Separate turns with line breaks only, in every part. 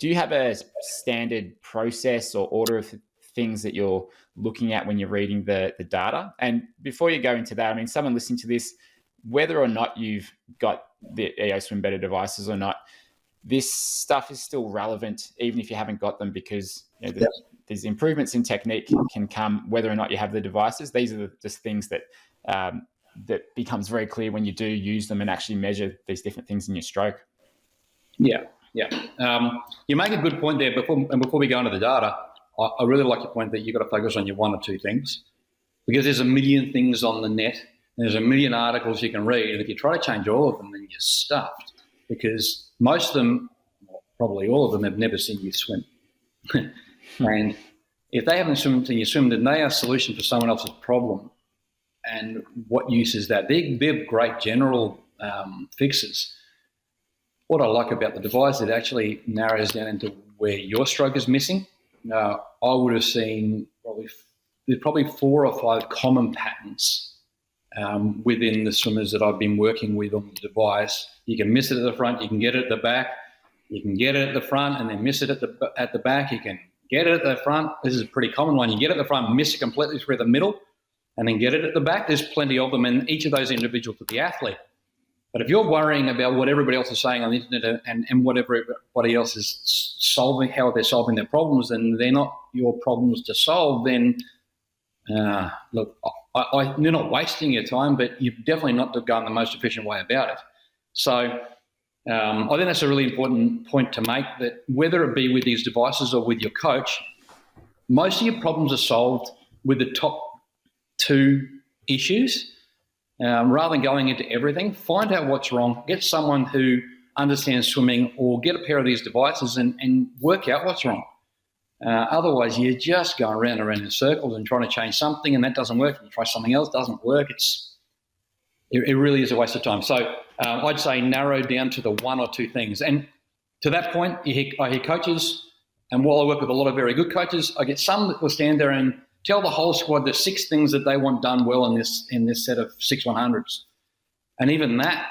do you have a standard process or order of things that you're looking at when you're reading the data? And before you go into that, I mean, someone listening to this, whether or not you've got the EO SwimBETTER devices or not, this stuff is still relevant even if you haven't got them, because these improvements in technique can come whether or not you have the devices. These are just things that that becomes very clear when you do use them and actually measure these different things in your stroke.
Yeah. You make a good point there. Before we go into the data, I really like your point that you've got to focus on your one or two things, because there's a million things on the net. And there's a million articles you can read. And if you try to change all of them, then you're stuffed, because most of them, probably all of them, have never seen you swim. And if they haven't seen you swim, then they are a solution for someone else's problem. And what use is that? They're great general fixes. What I like about the device, it actually narrows down into where your stroke is missing. I would have seen probably 4 or 5 common patterns within the swimmers that I've been working with on the device. You can miss it at the front, you can get it at the back, you can get it at the front and then miss it at the back, you can get it at the front. This is a pretty common one. You get it at the front, miss it completely through the middle, and then get it at the back. There's plenty of them, and each of those individual to the athlete. But if you're worrying about what everybody else is saying on the internet and what everybody else is solving, how they're solving their problems, then they're not your problems to solve, then look, you're not wasting your time, but you're definitely not going the most efficient way about it. So I think that's a really important point to make, that whether it be with these devices or with your coach, most of your problems are solved with the top 2 issues. Rather than going into everything, find out what's wrong, get someone who understands swimming, or get a pair of these devices and work out what's wrong. Otherwise, you're just going around and around in circles and trying to change something, and that doesn't work. And you try something else, doesn't work. It really is a waste of time. So I'd say narrow down to the 1 or 2 things. And to that point, I hear coaches, and while I work with a lot of very good coaches, I get some that will stand there and tell the whole squad the 6 things that they want done well in this set of 6 100s. And even that,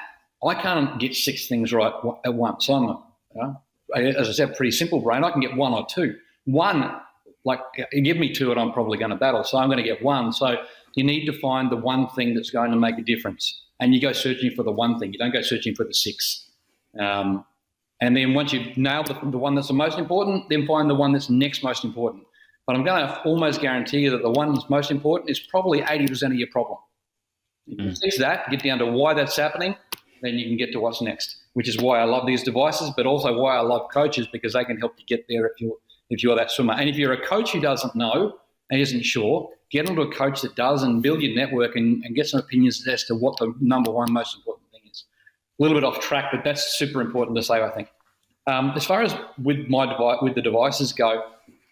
I can't get 6 things right at once. So as I said, pretty simple brain. I can get 1 or 2. 1, like, give me 2 and I'm probably going to battle. So I'm going to get 1. So you need to find the one thing that's going to make a difference. And you go searching for the one thing. You don't go searching for the 6. And then once you've nailed the one that's the most important, then find the one that's next most important. But I'm going to almost guarantee you that the one that's most important is probably 80% of your problem. If you fix that, get down to why that's happening, then you can get to what's next, which is why I love these devices, but also why I love coaches, because they can help you get there if you're that swimmer. And if you're a coach who doesn't know and isn't sure, get onto a coach that does and build your network and get some opinions as to what the number one most important thing is. A little bit off track, but that's super important to say, I think. As far as with the devices go,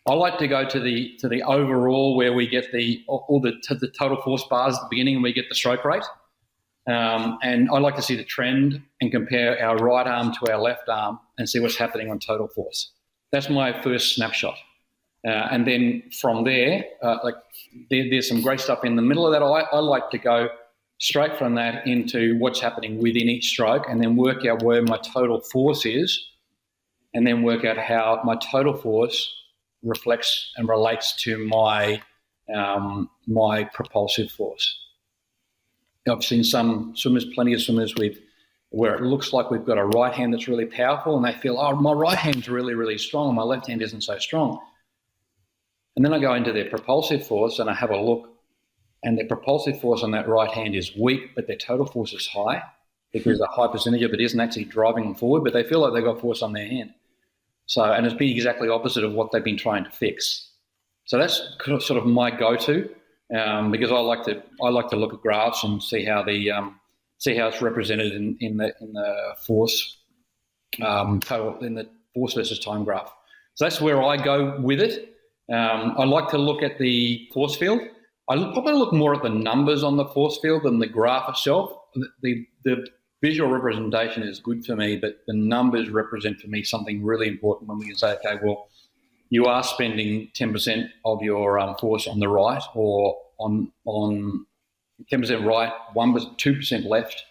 I like to go to the overall, where we get the total force bars at the beginning, and we get the stroke rate. And I like to see the trend and compare our right arm to our left arm and see what's happening on total force. That's my first snapshot. And then from there, there's some great stuff in the middle of that. I like to go straight from that into what's happening within each stroke, and then work out where my total force is, and then work out how my total force reflects and relates to my propulsive force. I've seen some swimmers, plenty of swimmers where it looks like we've got a right hand that's really powerful, and they feel, oh, my right hand's really, really strong, and my left hand isn't so strong. And then I go into their propulsive force and I have a look, and their propulsive force on that right hand is weak, but their total force is high, because a high percentage of it isn't actually driving them forward, but they feel like they've got force on their hand. So, and it's been exactly opposite of what they've been trying to fix. So that's sort of my go-to, because I like to look at graphs and see how it's represented in the force total, in the force versus time graph. So that's where I go with it. I like to look at the force field. I probably look more at the numbers on the force field than the graph itself. The visual representation is good for me, but the numbers represent for me something really important when we can say, okay, well, you are spending 10% of your force on the right, or on 10% right, 2% left.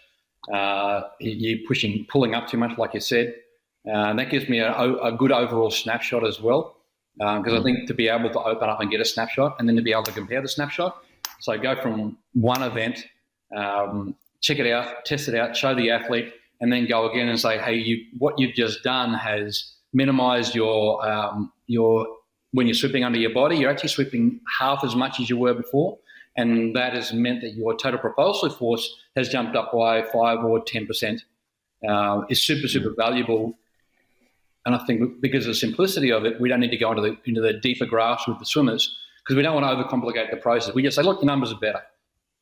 You're pulling up too much, like you said. That gives me a good overall snapshot as well, because I think to be able to open up and get a snapshot and then to be able to compare the snapshot. So go from one event, check it out, test it out, show the athlete, and then go again and say, hey, what you've just done has minimized your when you're sweeping under your body, you're actually sweeping half as much as you were before. And that has meant that your total propulsive force has jumped up by 5 or 10%. It's super, super valuable. And I think because of the simplicity of it, we don't need to go into the deeper graphs with the swimmers, because we don't want to overcomplicate the process. We just say, look, the numbers are better.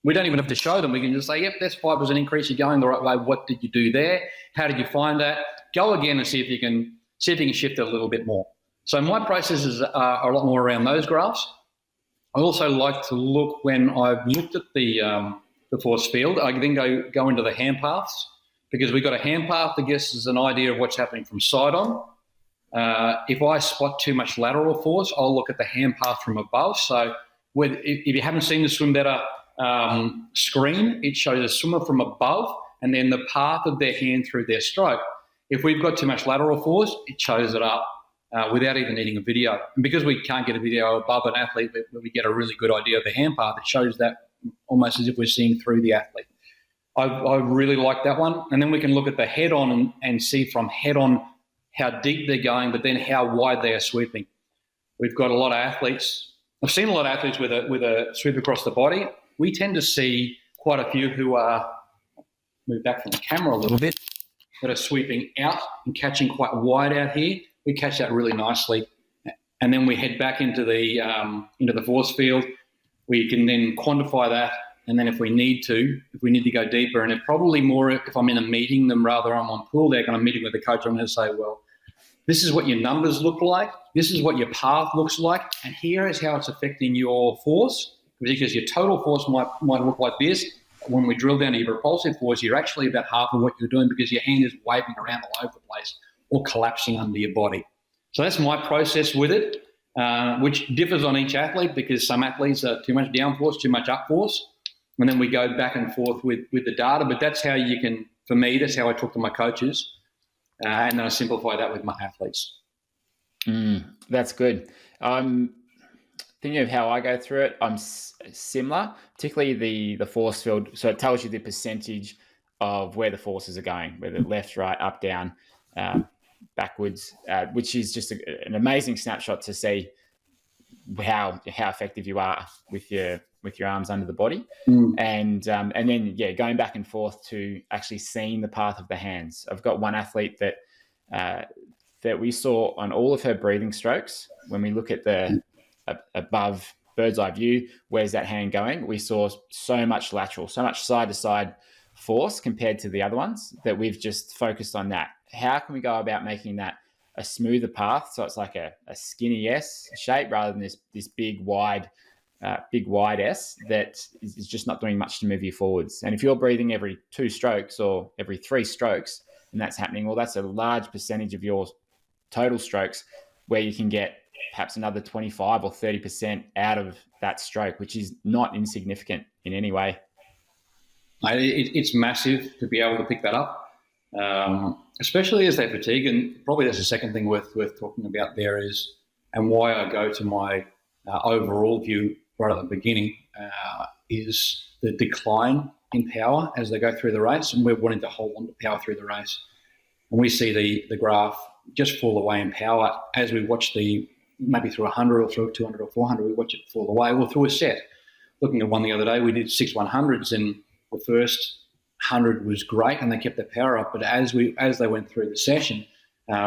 We don't even have to show them. We can just say, yep, that's 5% increase. You're going the right way. What did you do there? How did you find that? Go again and see if you can shift it a little bit more. So my processes are a lot more around those graphs. I also like to look, when I've looked at the force field, I then go into the hand paths, because we've got a hand path that gives us an idea of what's happening from side on. If I spot too much lateral force, I'll look at the hand path from above. So if you haven't seen the SwimBETTER screen, it shows a swimmer from above and then the path of their hand through their stroke. If we've got too much lateral force, it shows it up without even needing a video. And because we can't get a video above an athlete, we get a really good idea of the hand path. It shows that almost as if we're seeing through the athlete. I really like that one. And then we can look at the head on and see from head on how deep they're going, but then how wide they are sweeping. We've got a lot of athletes. I've seen a lot of athletes with a sweep across the body. We tend to see quite a few who are, move back from the camera a little bit, that are sweeping out and catching quite wide out here. We catch that really nicely. And then we head back into the force field. We can then quantify that. And then if we need to go deeper, and it probably more if I'm in a meeting than rather I'm on pool deck and I'm meeting with the coach, I'm going to say, well, this is what your numbers look like. This is what your path looks like. And here is how it's affecting your force, because your total force might look like this. When we drill down to your propulsive force, you're actually about half of what you're doing because your hand is waving around all over the place or collapsing under your body. So that's my process with it, which differs on each athlete, because some athletes are too much down force, too much up force. And then we go back and forth with the data. But that's how you can, for me, that's how I talk to my coaches. And then I simplify that with my athletes.
That's good. Thinking of how I go through it, I'm similar, particularly the force field. So it tells you the percentage of where the forces are going, whether left, right, up, down, backwards, which is just an amazing snapshot to see how effective you are with your arms under the body. And then going back and forth to actually seeing the path of the hands. I've got one athlete that we saw on all of her breathing strokes. When we look at the above bird's eye view, where's that hand going? We saw so much lateral, so much side to side force compared to the other ones, that we've just focused on that. How can we go about making that a smoother path, so it's like a skinny S shape rather than this big wide S that is just not doing much to move you forwards? And if you're breathing every 2 strokes or every 3 strokes and that's happening, well, that's a large percentage of your total strokes where you can get perhaps another 25 or 30% out of that stroke, which is not insignificant in any way.
It's massive to be able to pick that up, especially as they fatigue. And probably that's the second thing worth talking about there is, and why I go to my overall view right at the beginning, is the decline in power as they go through the race. And we're wanting to hold on to power through the race. And we see the graph just fall away in power as we watch maybe through 100 or through 200 or 400, we watch it fall away, or through a set. Looking at one the other day, we did 6 100s, and the first 100 was great and they kept their power up. But as they went through the session,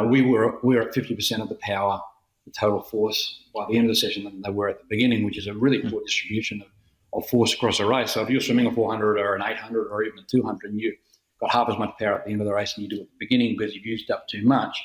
we were at 50% of the power, the total force by the end of the session than they were at the beginning, which is a really poor distribution of force across a race. So if you're swimming a 400 or an 800 or even a 200 and you've got half as much power at the end of the race than you do at the beginning because you've used up too much,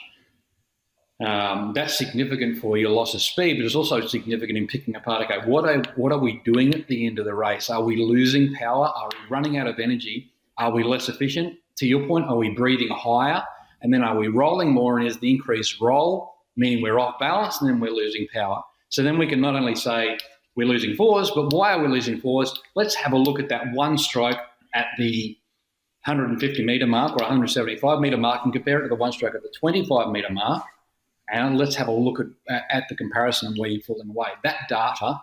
that's significant for your loss of speed, but it's also significant in picking apart, okay, what are we doing at the end of the race? Are we losing power? Are we running out of energy? Are we less efficient? To your point, are we breathing higher? And then are we rolling more, and is the increased roll meaning we're off balance and then we're losing power? So then we can not only say we're losing force, but why are we losing force? Let's have a look at that one stroke at the 150 metre mark or 175 metre mark and compare it to the one stroke at the 25 metre mark, and let's have a look at the comparison and where you're falling away. That data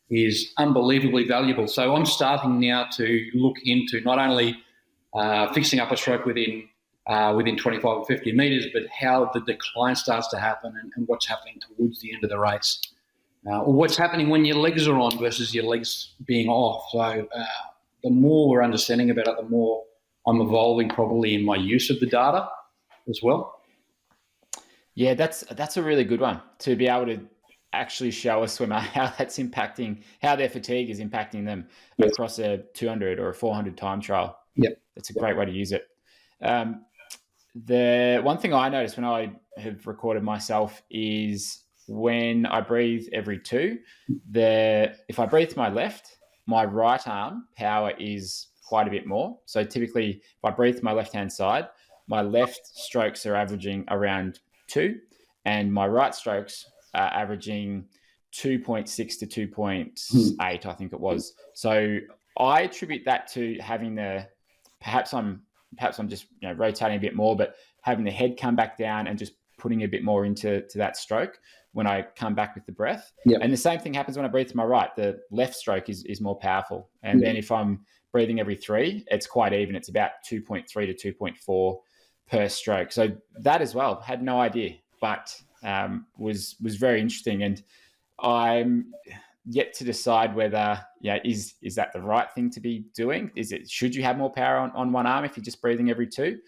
is unbelievably valuable. So I'm starting now to look into not only fixing up a stroke within 25 or 50 metres, but how the decline starts to happen and what's happening towards the end of the race. Or what's happening when your legs are on versus your legs being off. So the more we're understanding about it, the more I'm evolving probably in my use of the data as well.
Yeah, that's a really good one, to be able to actually show a swimmer how that's impacting, how their fatigue is impacting them across a 200 or a 400 time trial.
Yep.
That's a great way to use it. The one thing I noticed when I have recorded myself is when I breathe every two, if I breathe to my left, my right arm power is quite a bit more. So typically, if I breathe to my left-hand side, my left strokes are averaging around 2, and my right strokes are averaging 2.6 to 2.8, I think it was. So I attribute that to having perhaps I'm just rotating a bit more, but having the head come back down and just putting a bit more into that stroke when I come back with the breath.
Yep.
And the same thing happens when I breathe to my right. The left stroke is more powerful. And then if I'm breathing every 3, it's quite even. It's about 2.3 to 2.4 per stroke. So that as well, had no idea, but was very interesting. And I'm yet to decide whether, is that the right thing to be doing? Should you have more power on one arm if you're just breathing every 2?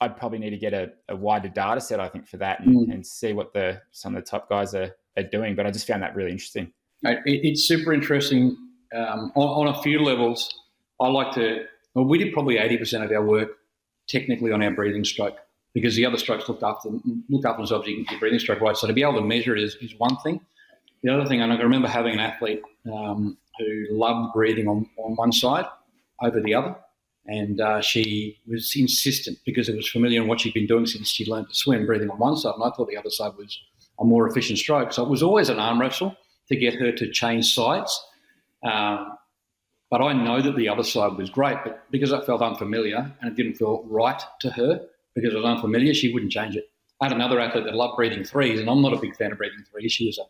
I'd probably need to get a wider data set, I think, for that and see what some of the top guys are doing. But I just found that really interesting.
It's super interesting on a few levels. We did probably 80% of our work technically on our breathing stroke, because the other strokes looked after themselves. You can get your breathing stroke right. So to be able to measure it is one thing. The other thing, and I can remember having an athlete who loved breathing on one side over the other. And she was insistent, because it was familiar in what she'd been doing since she learned to swim, breathing on one side. And I thought the other side was a more efficient stroke. So it was always an arm wrestle to get her to change sides. But I know that the other side was great, but because it felt unfamiliar and it didn't feel right to her because it was unfamiliar, she wouldn't change it. I had another athlete that loved breathing 3s, and I'm not a big fan of breathing 3s. She was a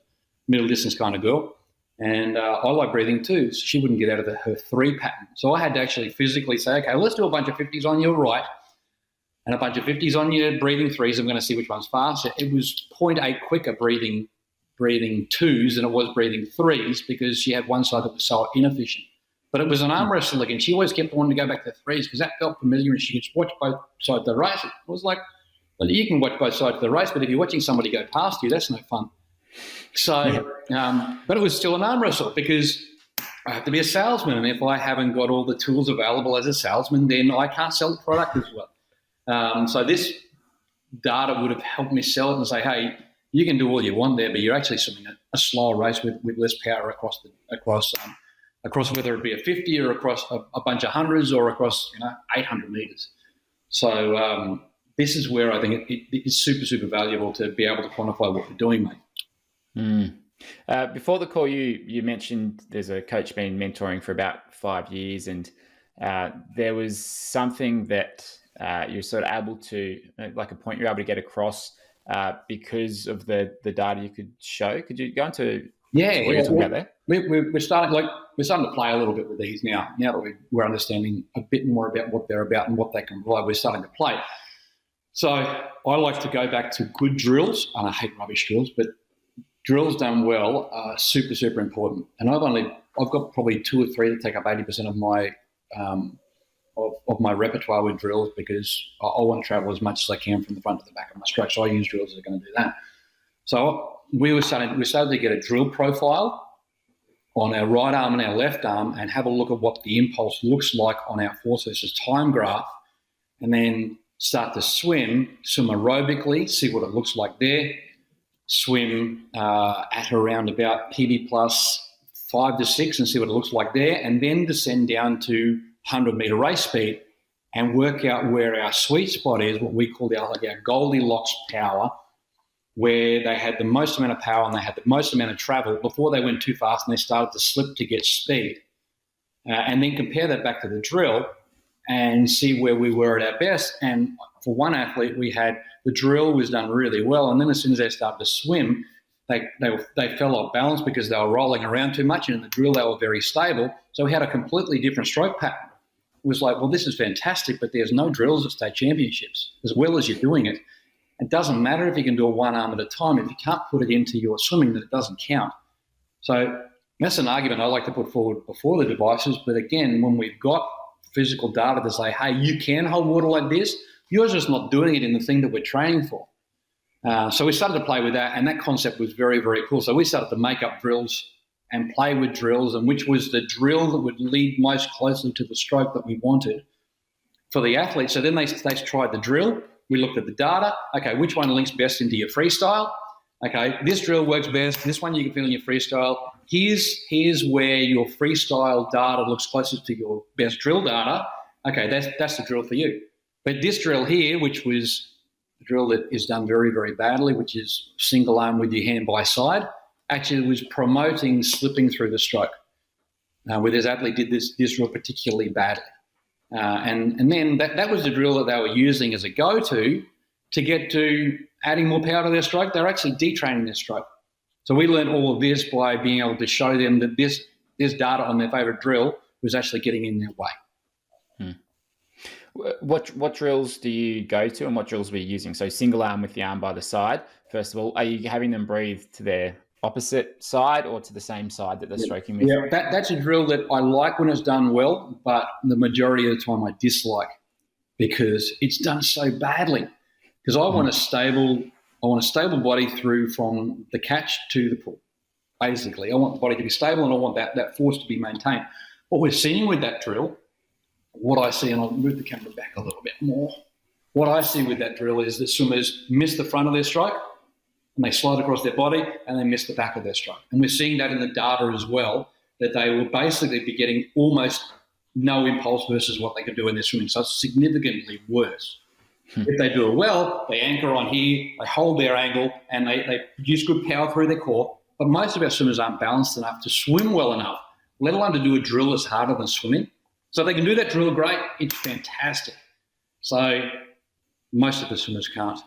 middle distance kind of girl. And I like breathing 2s. She wouldn't get out of her 3 pattern. So I had to actually physically say, okay, let's do a bunch of 50s on your right and a bunch of 50s on your breathing 3s. I'm going to see which one's faster. It was 0.8 quicker breathing 2s than it was breathing 3s, because she had one side that was so inefficient. But it was an arm wrestle again. She always kept wanting to go back to 3s because that felt familiar, and she could watch both sides of the race. It was like, well, you can watch both sides of the race, but if you're watching somebody go past you, that's no fun. So, but it was still an arm wrestle, because I have to be a salesman, and if I haven't got all the tools available as a salesman, then I can't sell the product as well. So this data would have helped me sell it and say, hey, you can do all you want there, but you're actually swimming a slower race with less power across whether it be a 50 or across a bunch of hundreds or across 800 meters. So this is where I think it is super, super valuable to be able to quantify what we're doing, mate.
Before the call, you mentioned there's a coach been mentoring for about 5 years, and there was something that you're sort of able to, like a point you're able to get across because of the data you could show. Could you go into what you're talking about there?
We're starting to play a little bit with these now. Now that we're understanding a bit more about what they're about and what they can provide, we're starting to play. So I like to go back to good drills, and I hate rubbish drills, but drills done well are super, super important. And I've got probably 2 or 3 that take up 80% of my of my repertoire with drills, because I want to travel as much as I can from the front to the back of my stroke. So I use drills that are going to do that. So we started to get a drill profile on our right arm and our left arm, and have a look at what the impulse looks like on our force versus time graph, and then start to swim aerobically, see what it looks like there, swim at around about PB plus 5 to 6 and see what it looks like there, and then descend down to 100-meter race speed and work out where our sweet spot is, what we call our Goldilocks power, where they had the most amount of power and they had the most amount of travel before they went too fast and they started to slip to get speed. And then compare that back to the drill and see where we were at our best. And for one athlete, we had the drill was done really well, and then as soon as they started to swim, they fell off balance because they were rolling around too much, and in the drill they were very stable. So we had a completely different stroke pattern. It was like, well, this is fantastic, but there's no drills at state championships as well as you're doing it. It doesn't matter if you can do it one arm at a time. If you can't put it into your swimming, then it doesn't count. So that's an argument I like to put forward before the devices. But again, when we've got physical data to say, hey, you can hold water like this, you're just not doing it in the thing that we're training for. So we started to play with that, and that concept was very, very cool. So we started to make up drills and play with drills, and which was the drill that would lead most closely to the stroke that we wanted for the athlete. So then they tried the drill. We looked at the data. Okay, which one links best into your freestyle? Okay, this drill works best. This one you can feel in your freestyle. Here's where your freestyle data looks closest to your best drill data. Okay, that's the drill for you. But this drill here, which was the drill that is done very, very badly, which is single arm with your hand by side, actually was promoting slipping through the stroke, where this athlete did this drill particularly badly. And then that was the drill that they were using as a go-to to get to adding more power to their stroke. They're actually detraining their stroke. So we learned all of this by being able to show them that this data on their favourite drill was actually getting in their way.
What drills do you go to, and what drills were you using? So single arm with the arm by the side. First of all, are you having them breathe to their opposite side or to the same side that they're stroking with?
Yeah, that's a drill that I like when it's done well, but the majority of the time I dislike because it's done so badly. Because I want a stable body through from the catch to the pool. Basically, I want the body to be stable, and I want that force to be maintained. What we're seeing with that drill, what I see, and I'll move the camera back a little bit more. What I see with that drill is that swimmers miss the front of their stroke, and they slide across their body, and they miss the back of their stroke. And we're seeing that in the data as well, that they will basically be getting almost no impulse versus what they could do in their swimming. So it's significantly worse. If they do it well, they anchor on here, they hold their angle, and they produce good power through their core. But most of our swimmers aren't balanced enough to swim well enough, let alone to do a drill that's harder than swimming. So if they can do that drill great, it's fantastic. So most of the swimmers can't.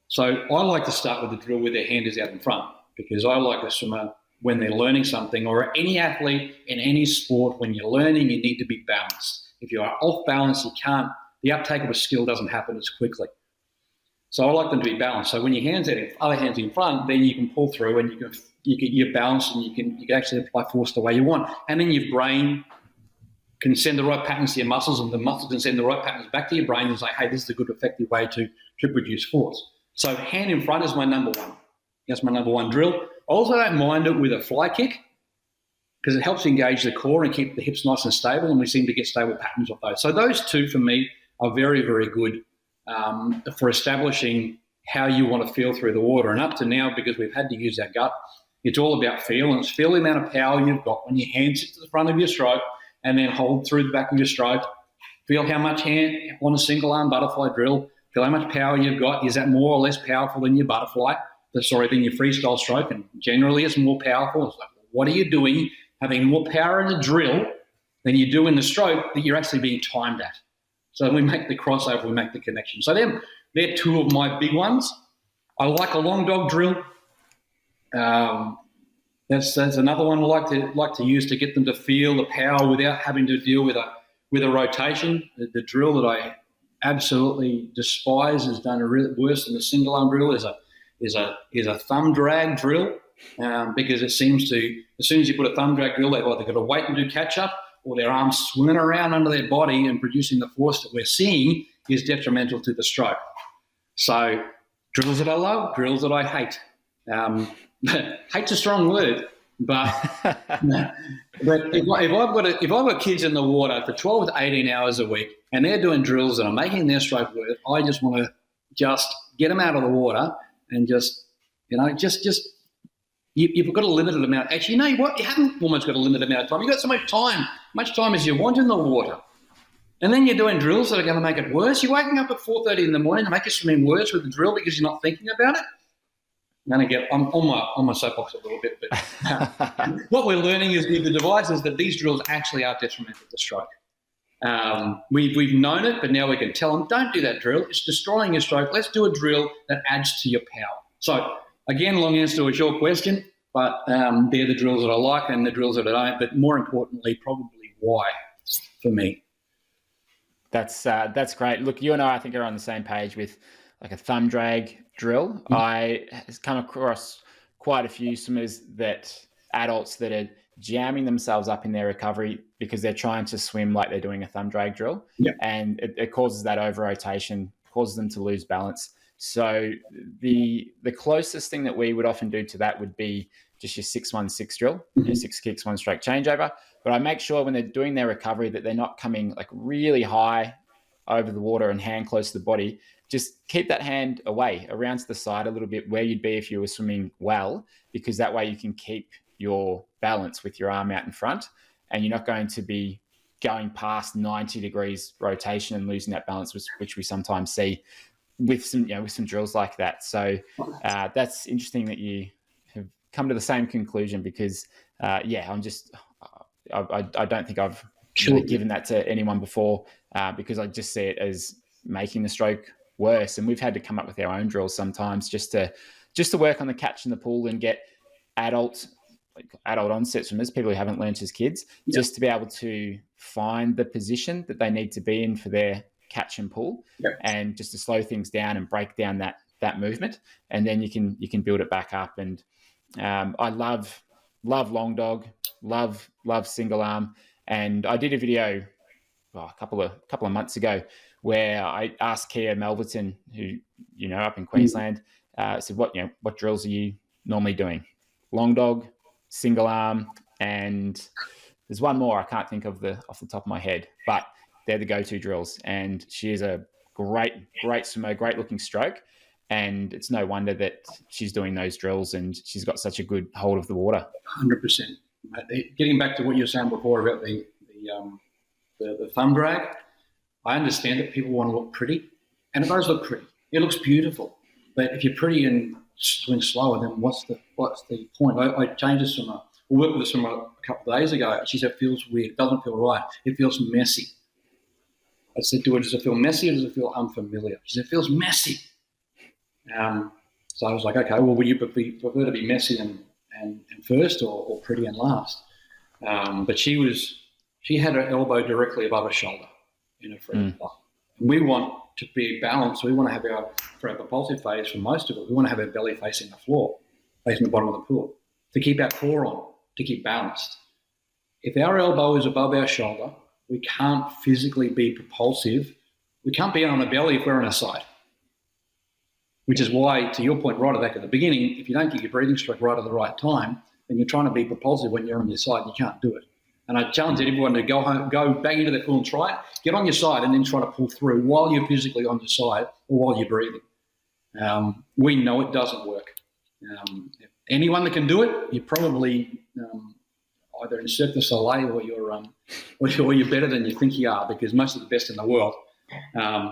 So I like to start with the drill where their hand is out in front, because I like a swimmer when they're learning something, or any athlete in any sport, when you're learning, you need to be balanced. If you are off balance, the uptake of a skill doesn't happen as quickly. So I like them to be balanced. So when your hands are other hands in front, then you can pull through and you're balanced, and you can actually apply force the way you want. And then your brain can send the right patterns to your muscles, and the muscles can send the right patterns back to your brain and say, hey, this is a good, effective way to produce force. So hand in front is my number one. That's my number one drill. I also don't mind it with a fly kick because it helps engage the core and keep the hips nice and stable, and we seem to get stable patterns of those. So those two, for me, are very, very good for establishing how you want to feel through the water. And up to now, because we've had to use our gut, it's all about feel, and it's feel the amount of power you've got when your hand sits to the front of your stroke, and then hold through the back of your stroke. Feel how much hand on a single arm butterfly drill. Feel how much power you've got. Is that more or less powerful than your butterfly? Than your freestyle stroke? And generally it's more powerful. It's like, what are you doing having more power in the drill than you do in the stroke that you're actually being timed at? So we make the crossover, we make the connection. So they're two of my big ones. I like a long dog drill. That's another one I like to use to get them to feel the power without having to deal with a rotation. The drill that I absolutely despise is done worse than the single arm drill is a thumb drag drill, because it seems to, as soon as you put a thumb drag drill, they've either got to wait and do catch up, or their arms swimming around under their body and producing the force that we're seeing is detrimental to the stroke. So drills that I love, drills that I hate. Hate's a strong word, but if I've got kids in the water for 12 to 18 hours a week and they're doing drills that are making their stroke work, I just want to just get them out of the water and you've got a limited amount. Actually, you know what? You haven't almost got a limited amount of time. You've got so much time as you want in the water. And then you're doing drills that are going to make it worse. You're waking up at 4:30 in the morning to make your swimming worse with the drill because you're not thinking about it. I'm on my soapbox a little bit, but what we're learning is with the devices that these drills actually are detrimental to stroke. We've known it, but now we can tell them, don't do that drill. It's destroying your stroke. Let's do a drill that adds to your power. So, again, long answer to a short question, but they're the drills that I like and the drills that I don't, but more importantly, probably why for me.
That's great. Look, you and I think, are on the same page with like a thumb drag drill. I has come across quite a few swimmers adults that are jamming themselves up in their recovery because they're trying to swim like they're doing a thumb drag drill.
Yep.
And it causes that over rotation, causes them to lose balance. So the closest thing that we would often do to that would be just your 6-1-6 drill, 6 kicks, 1 stroke changeover. But I make sure when they're doing their recovery that they're not coming like really high over the water and hand close to the body. Just keep that hand away, around to the side a little bit, where you'd be if you were swimming well, because that way you can keep your balance with your arm out in front, and you're not going to be going past 90 degrees rotation and losing that balance, which we sometimes see with some drills like that. So that's interesting that you have come to the same conclusion, because I don't think I've really given that to anyone before, because I just see it as making the stroke worse. And we've had to come up with our own drills sometimes just to work on the catch in the pool and get adult onset swimmers, people who haven't learnt as kids, just to be able to find the position that they need to be in for their catch and pull, and just to slow things down and break down that movement, and then you can build it back up. And I love long dog, love single arm, and I did a video a couple of months ago where I asked Kia Melverton, who up in Queensland, said what drills are you normally doing? Long dog, single arm, and there's one more I can't think of off the top of my head, but they're the go-to drills. And she is a great swimmer, great looking stroke, and it's no wonder that she's doing those drills and she's got such a good hold of the water.
100%. Getting back to what you were saying before about the thumb drag, I understand that people want to look pretty, and it does look pretty. It looks beautiful, but if you're pretty and swim slower, then what's the point? I changed this we worked with this from a couple of days ago. She said it feels weird. It doesn't feel right. It feels messy. I said to her, does it feel messy or does it feel unfamiliar? She said, it feels messy. So I was like, okay, well, would you prefer to be messy and first or pretty and last? But she had her elbow directly above her shoulder in her free flow. We want to be balanced. We want to have for our propulsive phase, for most of it, we want to have our belly facing the floor, facing the bottom of the pool, to keep our core on, to keep balanced. If our elbow is above our shoulder, we can't physically be propulsive. We can't be on our belly if we're on our side. Which is why, to your point right back at the beginning, if you don't get your breathing stroke right at the right time, then you're trying to be propulsive when you're on your side, you can't do it. And I challenge everyone to go back into the pool and try it. Get on your side and then try to pull through while you're physically on your side or while you're breathing. We know it doesn't work. Anyone that can do it, you're probably either in Cirque du Soleil or you're better than you think you are, because most of the best in the world.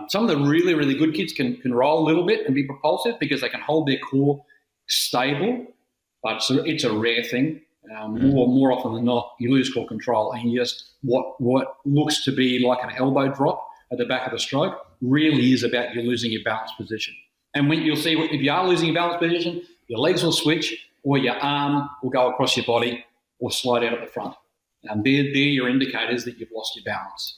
Some of the really, really good kids can roll a little bit and be propulsive because they can hold their core stable, but it's a rare thing. More often than not, you lose core control and you just what looks to be like an elbow drop at the back of the stroke really is about you losing your balance position. And when you'll see, if you are losing your balance position, your legs will switch or your arm will go across your body or slide out at the front. And they're your indicators that you've lost your balance.